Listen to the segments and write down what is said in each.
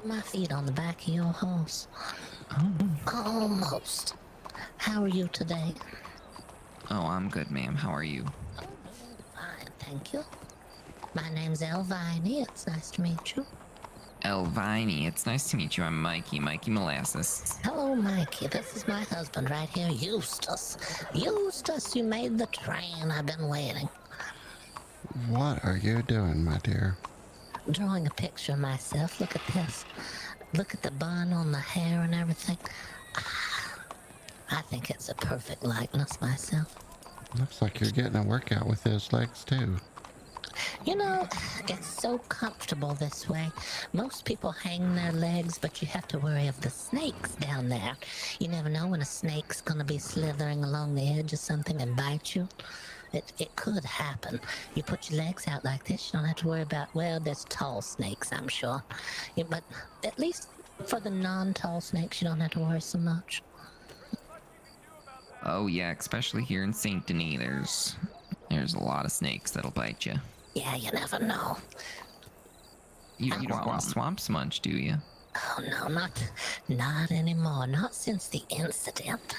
put my feet on the back of your horse. Oh. Almost. How are you today? Oh, I'm good, ma'am. How are you? Oh, fine, thank you. My name's Elivney. It's nice to meet you. Elivney, it's nice to meet you. I'm Mikey Molasses. Hello, Mikey. This is my husband right here, Eustace. Eustace, you made the train. I've been waiting. What are you doing, my dear? Drawing a picture of myself. Look at this. Look at the bun on the hair and everything. I think it's a perfect likeness myself. Looks like you're getting a workout with those legs, too. You know, it's so comfortable this way. Most people hang their legs, but you have to worry of the snakes down there. You never know when a snake's gonna be slithering along the edge of something and bite you. It could happen. You put your legs out like this, you don't have to worry about, well, there's tall snakes, I'm sure. Yeah, but at least for the non-tall snakes, you don't have to worry so much. Oh yeah, especially here in St. Denis, there's a lot of snakes that'll bite you. Yeah, you never know. You don't want swamps much, do you? Oh no, not anymore. Not since the incident.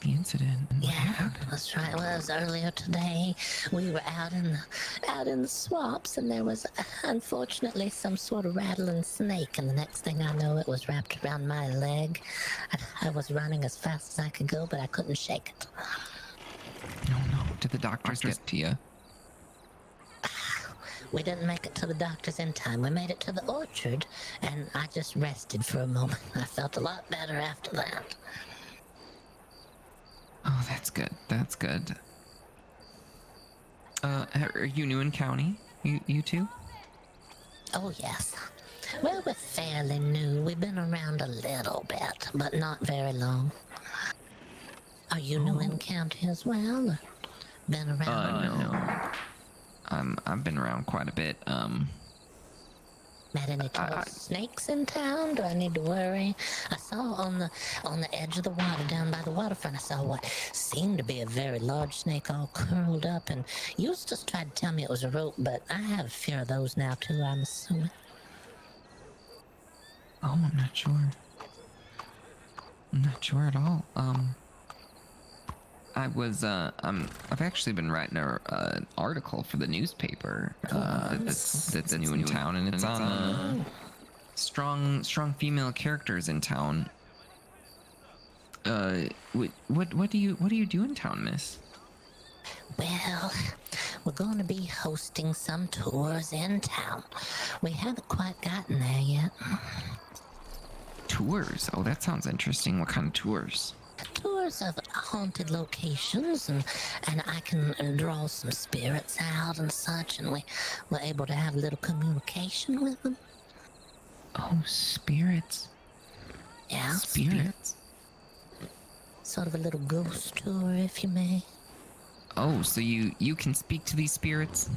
The incident? Yeah, that's right. Well, it was earlier today. We were out in the swamps, and there was unfortunately some sort of rattling snake. And the next thing I know, it was wrapped around my leg. I was running as fast as I could go, but I couldn't shake it. No. Did the doctors get to you? We didn't make it to the doctor's in time. We made it to the orchard, and I just rested for a moment. I felt a lot better after that. Oh, that's good. That's good. Are you new in county? You two? Oh, yes. Well, we're fairly new. We've been around a little bit, but not very long. Are you new in county as well? Or been around? No. I've been around quite a bit. Met any tall snakes in town? Do I need to worry? I saw on the edge of the water down by the waterfront, I saw what seemed to be a very large snake all curled up, and Eustace tried to tell me it was a rope, but I have a fear of those now too, I'm assuming. Oh, I'm not sure. I'm not sure at all. I've actually been writing an article for the newspaper that's new in town, and it's on strong female characters in town. What do you do in town, miss? Well, we're going to be hosting some tours in town. We haven't quite gotten there yet. Tours? Oh, that sounds interesting. What kind of tours? Tours of haunted locations, and I can draw some spirits out and such, and we're able to have a little communication with them. Oh, spirits. Yeah, spirits. Sort of a little ghost tour, if you may. Oh, so you can speak to these spirits?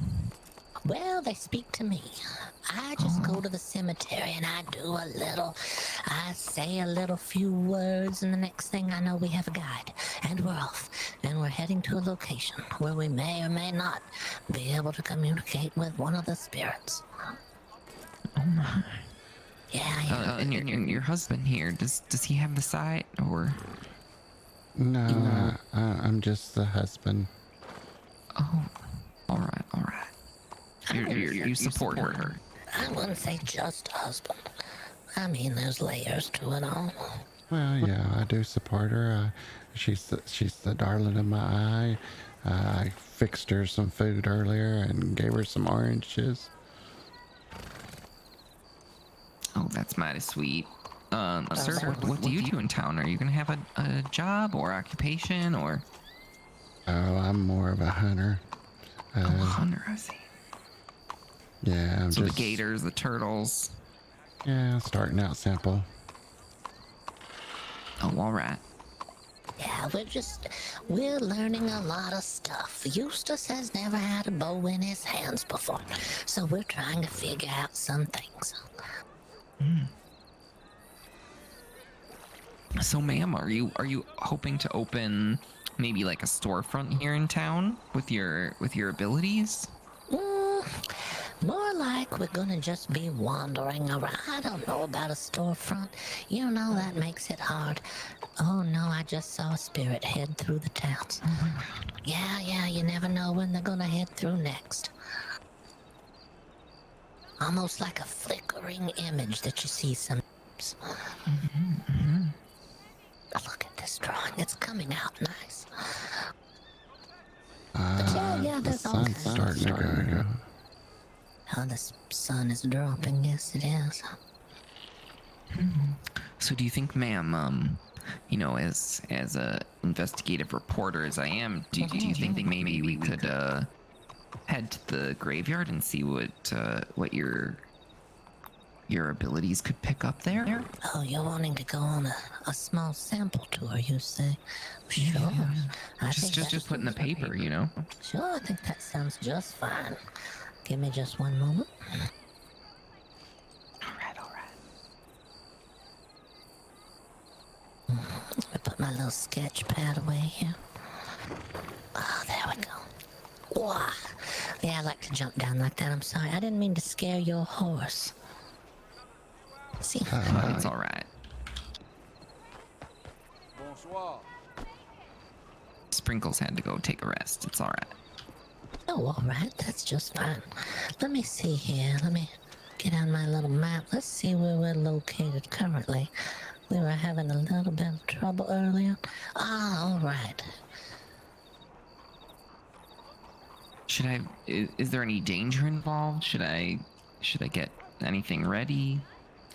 Well, they speak to me. I just go to the cemetery and I say a little few words, and the next thing I know, we have a guide, and we're off, and we're heading to a location where we may or may not be able to communicate with one of the spirits. Oh my. Yeah. And your husband here, does he have the sight, or? No, I'm just the husband. Oh, all right. You support her. I wouldn't say just husband. I mean, there's layers to it all. Well, yeah, I do support her. She's the darling of my eye. I fixed her some food earlier and gave her some oranges. Oh, that's mighty sweet. Sir, what do you do in town? Are you gonna have a job or occupation, or? Oh, I'm more of a hunter. A hunter, I see. Yeah, I'm so just... the gators, the turtles. Yeah, starting out simple. Oh, all right. Yeah, we're learning a lot of stuff. Eustace has never had a bow in his hands before, so we're trying to figure out some things. So, ma'am, are you hoping to open maybe like a storefront here in town with your abilities? More like we're gonna just be wandering around. I don't know about a storefront. You know that makes it hard. Oh no, I just saw a spirit head through the towns. Yeah, you never know when they're gonna head through next. Almost like a flickering image that you see sometimes. Look at this drawing. It's coming out nice. But yeah, The there's all sun's kinds of starting to go. Oh, the sun is dropping. Yes, it is. So do you think, ma'am, you know, as a investigative reporter as I am, do you think maybe we could head to the graveyard and see what your abilities could pick up there? Oh, you're wanting to go on a small sample tour, you say? Sure. I think Just put in the paper, you know? Sure, I think that sounds just fine. Give me just one moment. All right. I put my little sketch pad away here. Oh, there we go. Wow. Yeah, I like to jump down like that. I'm sorry. I didn't mean to scare your horse. See? It's all right. Bonsoir. Sprinkles had to go take a rest. It's all right. Oh, all right. That's just fine. Let me see here. Let me get on my little map. Let's see where we're located currently. We were having a little bit of trouble earlier. Ah, all right. Is there any danger involved? Should I get anything ready?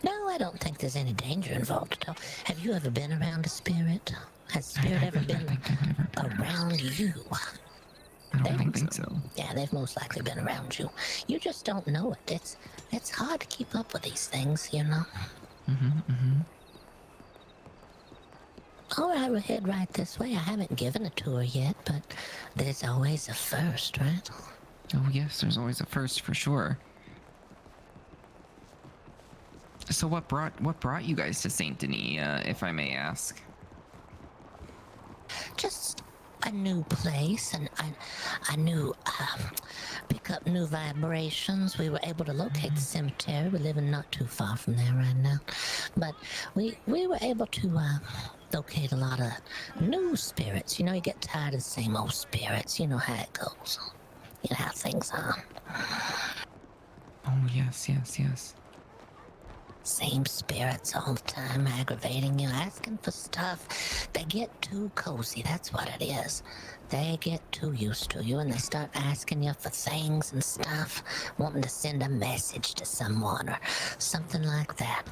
No, I don't think there's any danger involved at all. Have you ever been around a spirit? Has spirit ever been around you? I don't think so. Yeah, they've most likely been around you. You just don't know it. It's hard to keep up with these things, you know? All right, we'll head right this way. I haven't given a tour yet, but there's always a first, right? Oh yes, there's always a first for sure. So what brought you guys to Saint Denis, if I may ask? Just a new place, and I knew pick up new vibrations. We were able to locate the cemetery. We're living not too far from there right now, but we were able to locate a lot of new spirits. You know, you get tired of the same old spirits. You know how it goes. You know how things are. Oh yes. Same spirits all the time, aggravating you, asking for stuff. They get too cozy, that's what it is. They get too used to you and they start asking you for things and stuff, wanting to send a message to someone or something like that.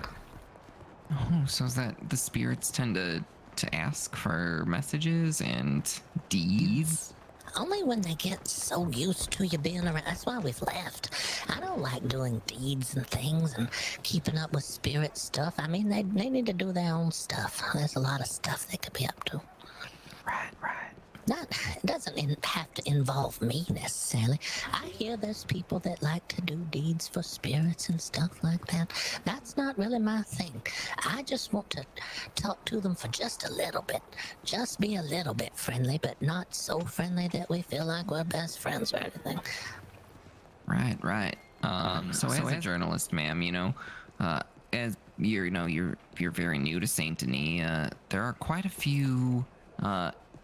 Oh, so is that the spirits tend to ask for messages and deeds? Only when they get so used to you being around. That's why we've left. I don't like doing deeds and things and keeping up with spirit stuff. I mean, they need to do their own stuff. There's a lot of stuff they could be up to. Right. It doesn't have to involve me necessarily. I hear there's people that like to do deeds for spirits and stuff like that. That's not really my thing. I just want to talk to them for just a little bit. Just be a little bit friendly, but not so friendly that we feel like we're best friends or anything. Right. So as a journalist, ma'am, you know, as you're very new to Saint Denis, there are quite a few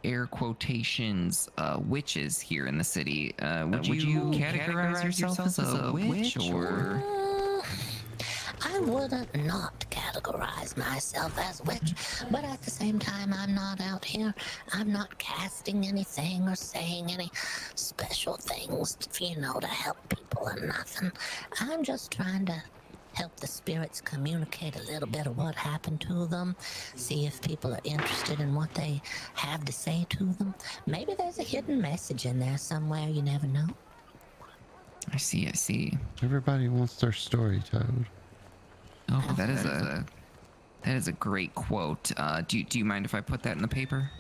air quotations witches here in the city. Would you categorize yourself as a witch or? I wouldn't not categorize myself as witch, but at the same time, I'm not out here. I'm not casting anything or saying any special things, you know, to help people or nothing. I'm just trying to help the spirits communicate a little bit of what happened to them, see if people are interested in what they have to say to them. Maybe there's a hidden message in there somewhere, you never know. I see. Everybody wants their story told. Oh, that is a great quote. Do you mind if I put that in the paper?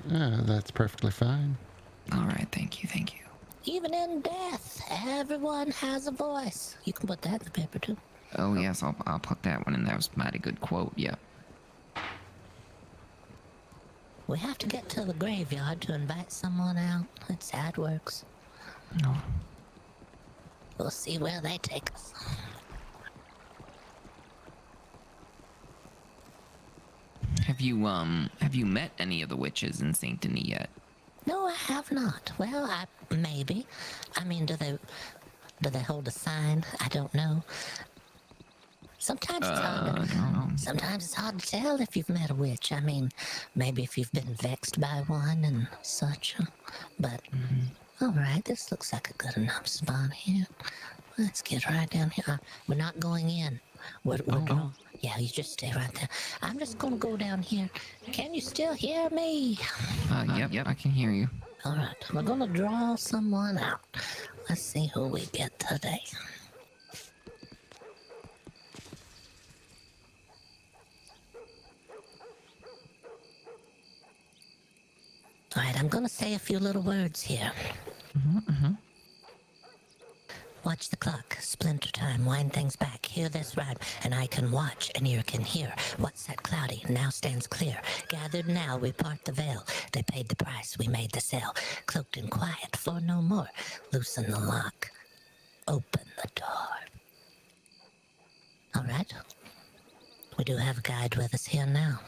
That's perfectly fine. All right, thank you. Even in death, everyone has a voice. You can put that in the paper too. Oh yes, I'll put that one in. That was a mighty good quote. Yep. We have to get to the graveyard to invite someone out. That's how it works. Oh. We'll see where they take us. Have you met any of the witches in Saint Denis yet? No, I have not. Well, maybe. I mean, do they hold a sign? I don't know. Sometimes it's hard. No. Sometimes it's hard to tell if you've met a witch. I mean, maybe if you've been vexed by one and such. But all right, this looks like a good enough spot here. Let's get right down here. We're not going in. Yeah, you just stay right there. I'm just gonna go down here. Can you still hear me? Yep, I can hear you. All right, we're gonna draw someone out. Let's see who we get today. All right, I'm gonna say a few little words here. Watch the clock, splinter time, wind things back, hear this rhyme, and I can watch, and ear can hear. What's that cloudy, now stands clear. Gathered now, we part the veil. They paid the price, we made the sale. Cloaked and quiet, for no more. Loosen the lock, open the door. All right, we do have a guide with us here now.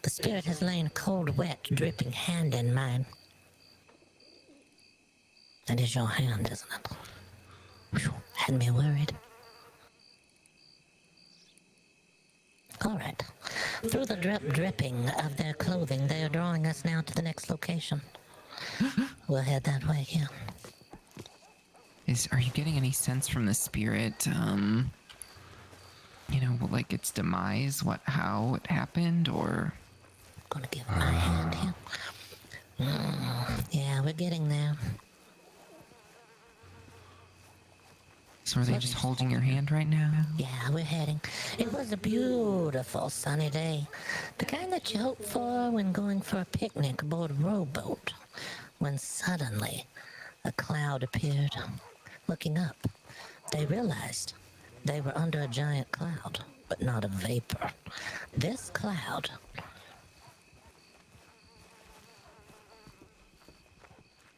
The spirit has lain a cold, wet, dripping hand in mine. That is your hand, isn't it? Whew, had me worried. All right. Through the dripping of their clothing, they are drawing us now to the next location. We'll head that way, yeah. Are you getting any sense from the spirit, like its demise, how it happened, or? Gonna give my hand here. Yeah, we're getting there. So are they just holding your hand right now? Yeah, we're heading. It was a beautiful sunny day. The kind that you hope for when going for a picnic aboard a rowboat. When suddenly, a cloud appeared. Looking up, they realized they were under a giant cloud, but not a vapor. This cloud...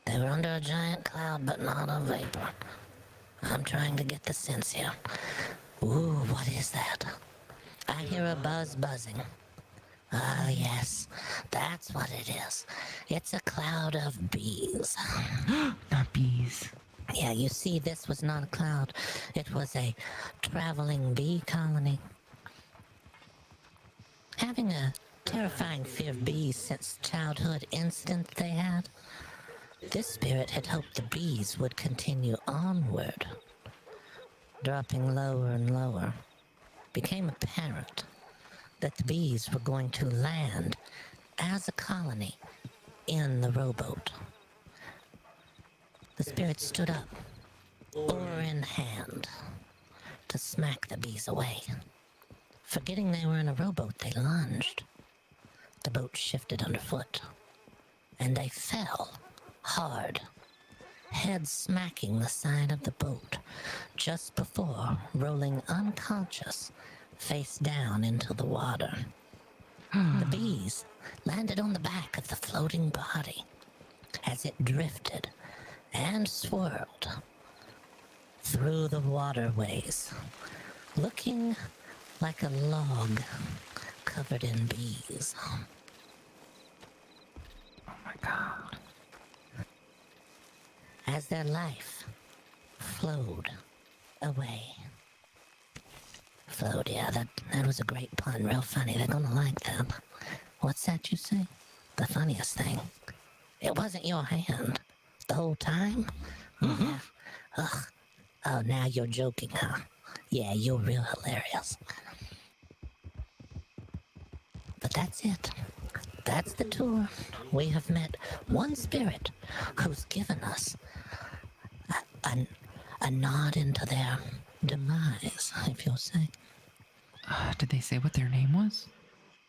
They were under a giant cloud, but not a vapor. I'm trying to get the sense here. Ooh, what is that? I hear a buzzing. Ah, yes, that's what it is. It's a cloud of bees. Not bees. Yeah, you see, this was not a cloud. It was a traveling bee colony. Having a terrifying fear of bees since childhood incident they had, this spirit had hoped the bees would continue onward. Dropping lower and lower, became apparent that the bees were going to land as a colony in the rowboat. The spirit stood up, oar in hand, to smack the bees away. Forgetting they were in a rowboat, they lunged. The boat shifted underfoot, and they fell hard, head smacking the side of the boat just before rolling unconscious face down into the water. The bees landed on the back of the floating body as it drifted and swirled through the waterways, looking like a log covered in bees. Oh my God. As their life flowed away. Flowed, yeah, that was a great pun, real funny. They're gonna like that. What's that you say? The funniest thing. It wasn't your hand the whole time? Yeah. Ugh. Oh, now you're joking, huh? Yeah, you're real hilarious. But that's it. That's the tour. We have met one spirit who's given us a nod into their demise, if you'll say. Did they say what their name was?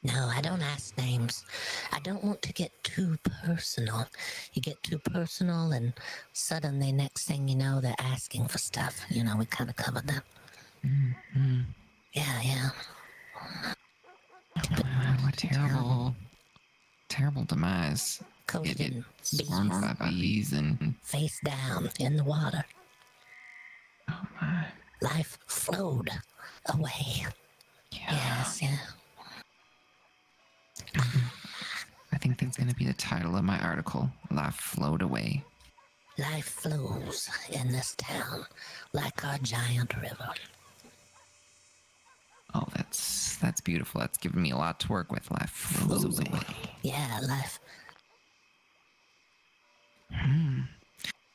No, I don't ask names. I don't want to get too personal. You get too personal and suddenly next thing you know, they're asking for stuff. You know, we kind of covered that. Mm-hmm. Yeah. What a terrible demise. coated in Swarmed bees, by bees and... face down in the water. Oh my. Life flowed away. Yeah. Yes, yeah. I think that's going to be the title of my article. Life flowed away. Life flows in this town like our giant river. Oh, that's beautiful. That's giving me a lot to work with. Life flows away. Yeah, life.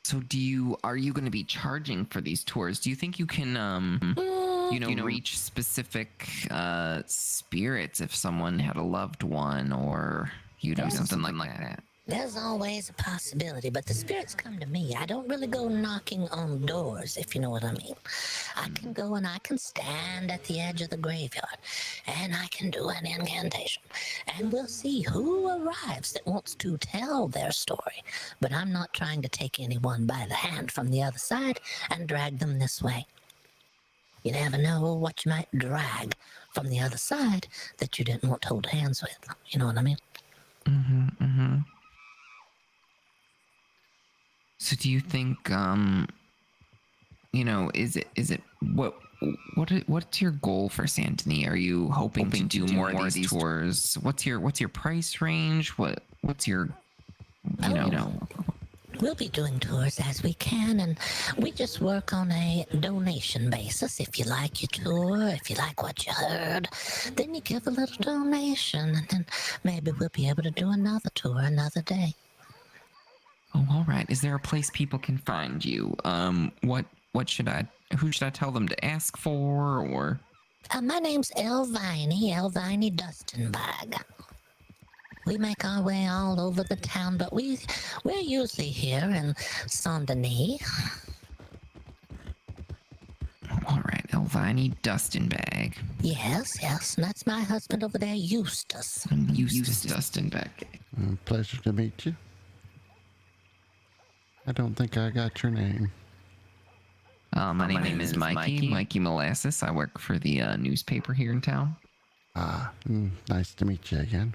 So are you going to be charging for these tours? Do you think you can, reach specific spirits if someone had a loved one or, something like that? There's always a possibility, but the spirits come to me. I don't really go knocking on doors, if you know what I mean. I can go and I can stand at the edge of the graveyard, and I can do an incantation, and we'll see who arrives that wants to tell their story. But I'm not trying to take anyone by the hand from the other side and drag them this way. You never know what you might drag from the other side that you didn't want to hold hands with. You know what I mean? So do you think, is it what's your goal for Santony? Are you hoping to do more of these tours? What's your price range? What's your, We'll be doing tours as we can, and we just work on a donation basis. If you like your tour, if you like what you heard, then you give a little donation, and then maybe we'll be able to do another tour another day. Oh, all right. Is there a place people can find you? Who should I tell them to ask for, or? My name's Elivney Dustinbagg. We make our way all over the town, but we're usually here in Denis. All right, Elivney Dustinbagg. Yes, and that's my husband over there, Eustace. Eustace Dustinbagg. Pleasure to meet you. I don't think I got your name. My name is Mikey Molasses. I work for the newspaper here in town. Nice to meet you again.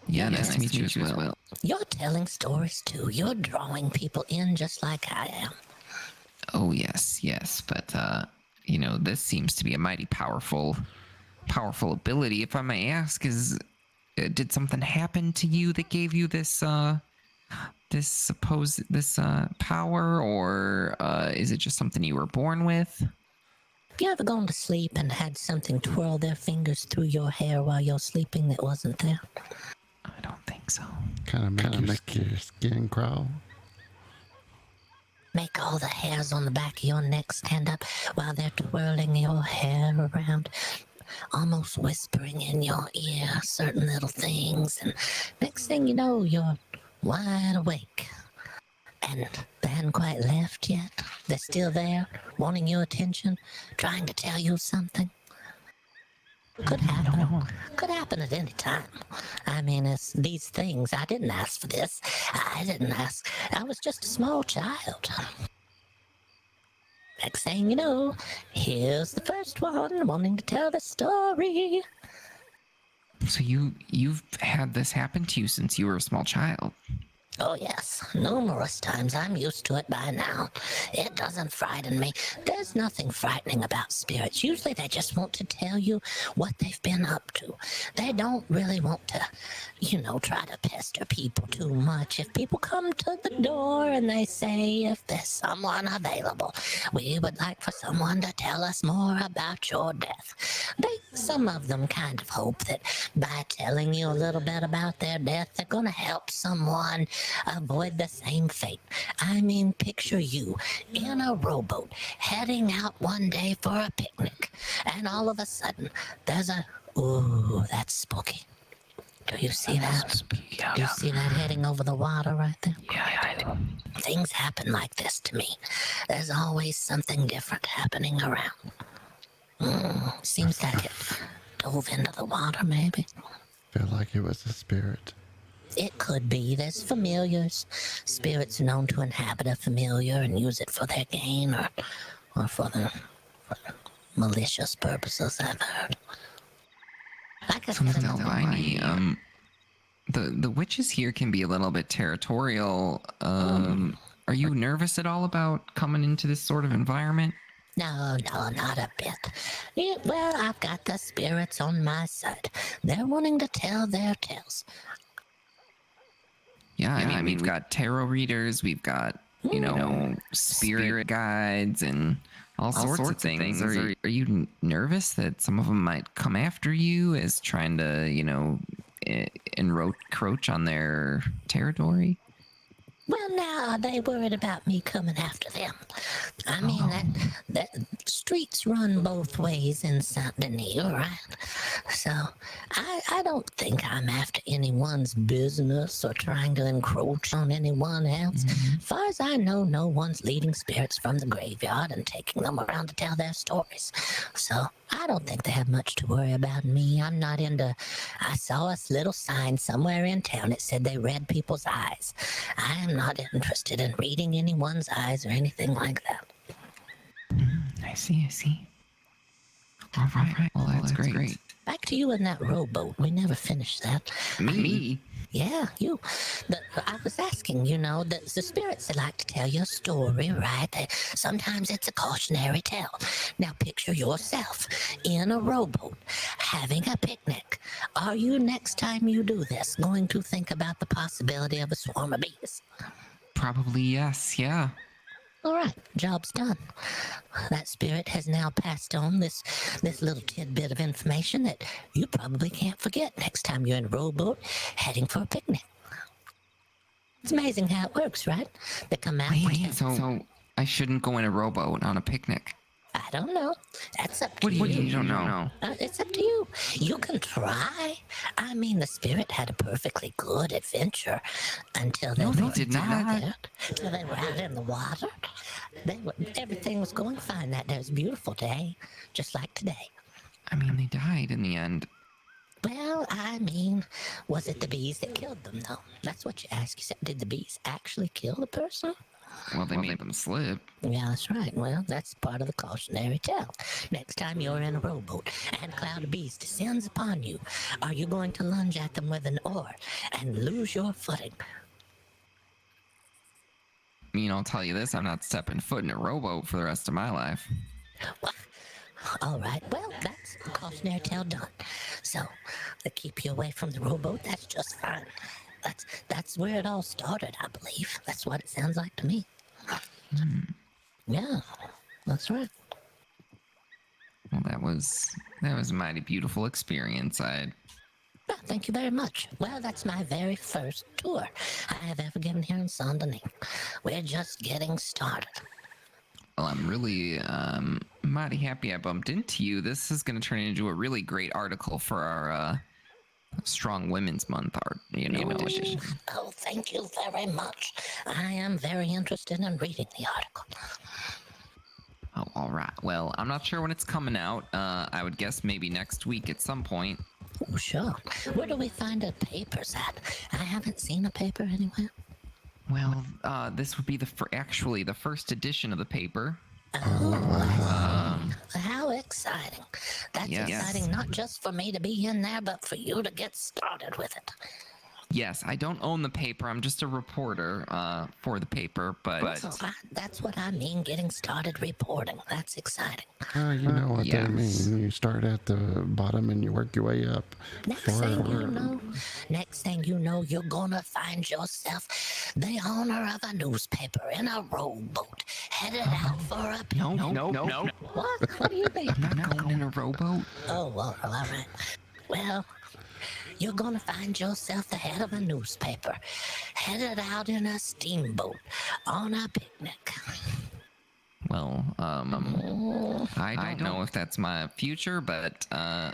Yeah, nice to meet you as well. You're telling stories too. You're drawing people in just like I am. Oh, yes. But, this seems to be a mighty powerful ability. If I may ask, did something happen to you that gave you this power, or is it just something you were born with? Have you ever gone to sleep and had something twirl their fingers through your hair while you're sleeping that wasn't there? I don't think so. Kind of make your skin crawl. Make all the hairs on the back of your neck stand up while they're twirling your hair around, almost whispering in your ear certain little things, and next thing you know, you're wide awake. And they hadn't quite left yet. They're still there, wanting your attention, trying to tell you something. Could happen. Could happen at any time. I mean, it's these things. I didn't ask for this. I didn't ask. I was just a small child. Next thing you know, here's the first one wanting to tell the story. So you've had this happen to you since you were a small child? Oh yes, numerous times. I'm used to it by now. It doesn't frighten me. There's nothing frightening about spirits. Usually they just want to tell you what they've been up to. They don't really want to, try to pester people too much. If people come to the door and they say, if there's someone available, we would like for someone to tell us more about your death. Some of them kind of hope that by telling you a little bit about their death, they're going to help someone avoid the same fate. I mean, picture you in a rowboat heading out one day for a picnic, and all of a sudden there's ooh, that's spooky. Do you see that? Do you see that heading over the water right there? Yeah, I do. Things happen like this to me. There's always something different happening around. Seems like it dove into the water, maybe. Feel like it was a spirit. It could be. There's familiars. Spirits are known to inhabit a familiar and use it for their gain or for malicious purposes, I've heard. Like I said, Elivney, The witches here can be a little bit territorial. Are you nervous at all about coming into this sort of environment? No, not a bit. Yeah, well, I've got the spirits on my side. They're wanting to tell their tales. Yeah, I mean, we've got tarot readers, we've got, spirit guides and all sorts of things. Are you nervous that some of them might come after you as trying to, encroach on their territory? Well, now, are they worried about me coming after them? I mean, that streets run both ways in Saint Denis, right? So, I don't think I'm after anyone's business or trying to encroach on anyone else. As far as I know, no one's leading spirits from the graveyard and taking them around to tell their stories. So, I don't think they have much to worry about me. I'm not into... I saw a little sign somewhere in town. It said they read people's eyes. I am not interested in reading anyone's eyes or anything like that. I see. All right. Well, that's great. Back to you in that rowboat. We never finished that. Me? Yeah, you. I was asking, the spirits like to tell you a story, right? Sometimes it's a cautionary tale. Now picture yourself in a rowboat having a picnic. Are you, next time you do this, going to think about the possibility of a swarm of bees? Probably yes, yeah. All right, job's done. That spirit has now passed on this little tidbit of information that you probably can't forget next time you're in a rowboat heading for a picnic. It's amazing how it works, right? They come out. Wait, so I shouldn't go in a rowboat on a picnic? I don't know. That's up to you. What do you don't know? It's up to you. You can try. I mean, the spirit had a perfectly good adventure until they did not. Until they were out in the water. Everything was going fine that day. It was a beautiful day, just like today. I mean, they died in the end. Well, I mean, was it the bees that killed them, though? That's what you ask. You said, did the bees actually kill the person? Well, they made them slip. Yeah, that's right. Well, that's part of the cautionary tale. Next time you're in a rowboat and a cloud of bees descends upon you, are you going to lunge at them with an oar and lose your footing? I mean, I'll tell you this, I'm not stepping foot in a rowboat for the rest of my life. Well, all right, well, that's the cautionary tale done. So, to keep you away from the rowboat, that's just fine. That's where it all started, I believe. That's what it sounds like to me. Yeah, that's right. Well, that was a mighty beautiful experience. Well, thank you very much. Well, that's my very first tour I have ever given here in Saint Denis. We're just getting started. Well, I'm really mighty happy I bumped into you. This is going to turn into a really great article for our Strong Women's Month edition. Oh, thank you very much. I am very interested in reading the article. Oh, all right. Well, I'm not sure when it's coming out. I would guess maybe next week at some point. Oh, sure. Where do we find the papers at? I haven't seen a paper anywhere. Well, this would be the first edition of the paper. How exciting. That's exciting not just for me to be in there, but for you to get started with it. Yes, I don't own the paper. I'm just a reporter for the paper, but... So that's what I mean, getting started reporting. That's exciting. You know what they mean. You start at the bottom and you work your way up. Next thing you know, you're gonna find yourself the owner of a newspaper in a rowboat, headed out for a... No. What? What do you mean? I'm not going in a rowboat. Oh, well, all right. Well... You're gonna find yourself the head of a newspaper, headed out in a steamboat on a picnic. Well, I don't know if that's my future, but, I'm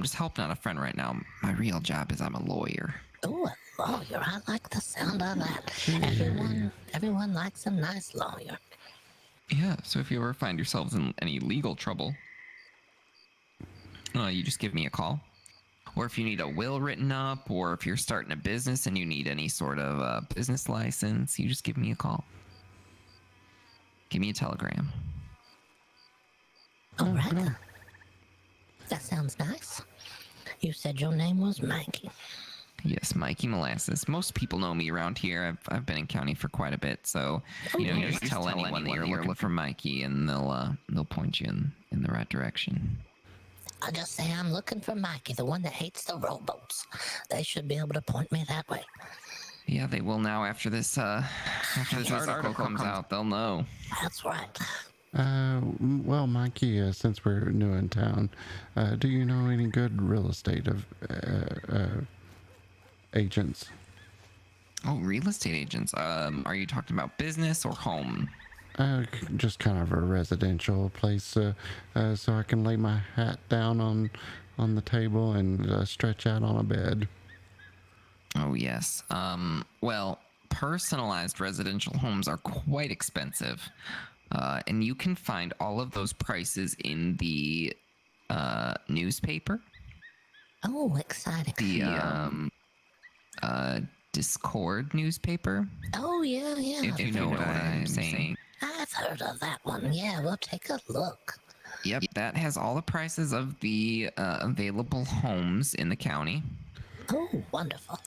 just helping out a friend right now. My real job is I'm a lawyer. Oh, a lawyer. I like the sound of that. Everyone likes a nice lawyer. Yeah, so if you ever find yourselves in any legal trouble, you just give me a call. Or if you need a will written up, or if you're starting a business and you need any sort of business license, you just give me a call. Give me a telegram. All right. That sounds nice. You said your name was Mikey. Yes, Mikey Molasses. Most people know me around here. I've been in county for quite a bit, so just tell anyone that you're looking for Mikey, and they'll point you in the right direction. I'll just say I'm looking for Mikey, the one that hates the rowboats. They should be able to point me that way. Yeah, they will now after this article comes out. They'll know. That's right. Well, Mikey, since we're new in town, do you know any good real estate agents? Oh, real estate agents. Are you talking about business or home? Just kind of a residential place, so I can lay my hat down on the table and stretch out on a bed. Oh, yes. Well, personalized residential homes are quite expensive. And you can find all of those prices in the newspaper. Oh, exciting. The Discord newspaper. Oh, yeah. If you know what I'm saying. I've heard of that one. Yeah, we'll take a look. Yep, that has all the prices of the available homes in the county. Oh, wonderful.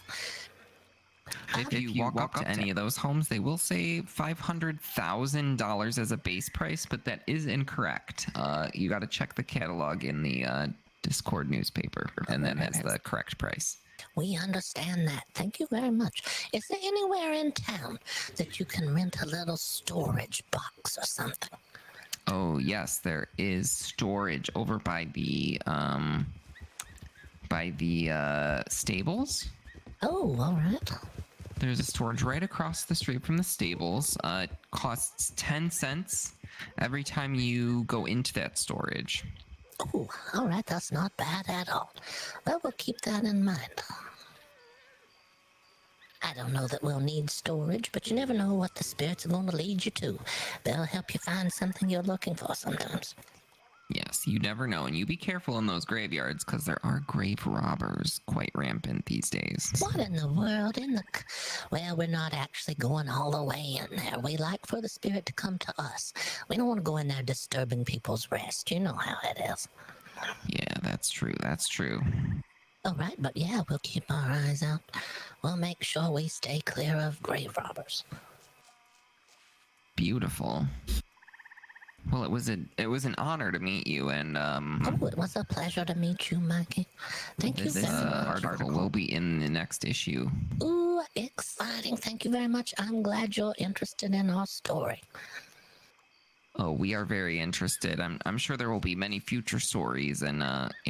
If you walk up to any of those homes, they will say $500,000 as a base price, but that is incorrect. You got to check the catalog in the Discord newspaper, and that has the correct price. We understand that. Thank you very much. Is there anywhere in town that you can rent a little storage box or something? Oh, yes, there is storage over by the stables. Oh, all right. There's a storage right across the street from the stables. It costs 10 cents every time you go into that storage. Oh, all right. That's not bad at all. Well, we'll keep that in mind. I don't know that we'll need storage, but you never know what the spirits are going to lead you to. They'll help you find something you're looking for sometimes. Yes, you never know, and you be careful in those graveyards, because there are grave robbers quite rampant these days. What in the world? Well, we're not actually going all the way in there. We like for the spirit to come to us. We don't want to go in there disturbing people's rest. You know how it is. Yeah, that's true. That's true. All right, but yeah, we'll keep our eyes out. We'll make sure we stay clear of grave robbers. Beautiful. Well, it was an honor to meet you, and Oh, it was a pleasure to meet you, Mikey. Thank you this very much. article will be in the next issue. Ooh, exciting. Thank you very much. I'm glad you're interested in our story. Oh, we are very interested. I'm sure there will be many future stories, and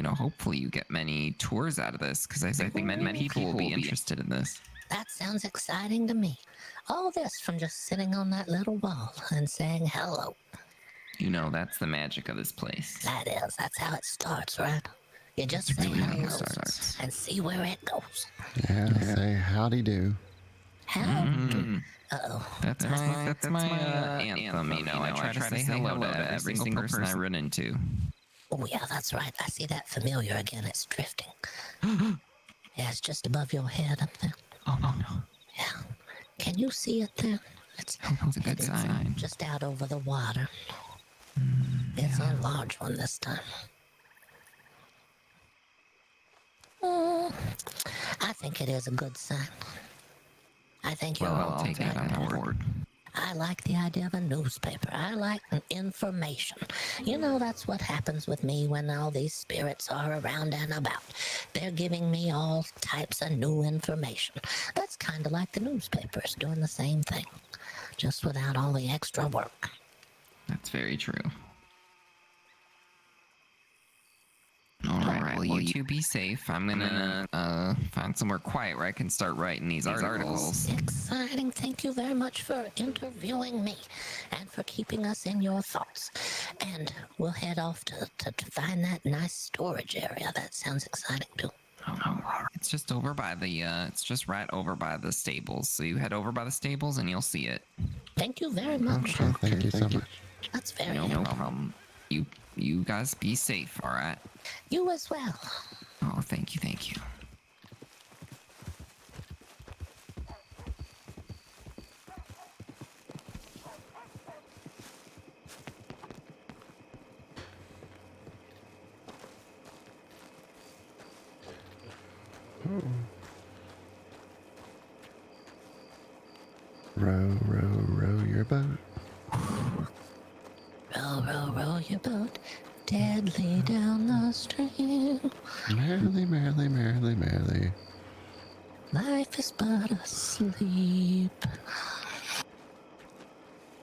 hopefully you get many tours out of this, because I think many people will be interested in this. That sounds exciting to me. All this from just sitting on that little wall and saying hello. You know, that's the magic of this place. That is. That's how it starts, right? You just say really how it hello starts. and see where it goes. Yeah, say howdy do. How? Uh-oh. That's my anthem. I try to say hello to every single person I run into. Oh, yeah, that's right. I see that familiar again. It's drifting. Yeah, it's just above your head up there. Oh, no. Yeah. Can you see it there? It's a good sign. Just out over the water. It's a large one this time. I think it is a good sign. I think you're all I'll take that on board. I like the idea of a newspaper. I like information. You know, that's what happens with me when all these spirits are around and about. They're giving me all types of new information. That's kind of like the newspapers doing the same thing, just without all the extra work. That's very true. All right, well, you two be safe. I'm gonna find somewhere quiet where I can start writing these articles. Exciting. Thank you very much for interviewing me and for keeping us in your thoughts. And we'll head off to find that nice storage area. That sounds exciting too. Oh, it's just over by the it's just right over by the stables. So you head over by the stables and you'll see it. Thank you very much. Okay, thank you so much. That's very No helpful. problem. You guys be safe, all right? You as well. Oh, thank you. Row, row, row your boat. Row, row, row your boat deadly down the stream. Merrily, merrily, merrily, merrily. Life is but a sleep.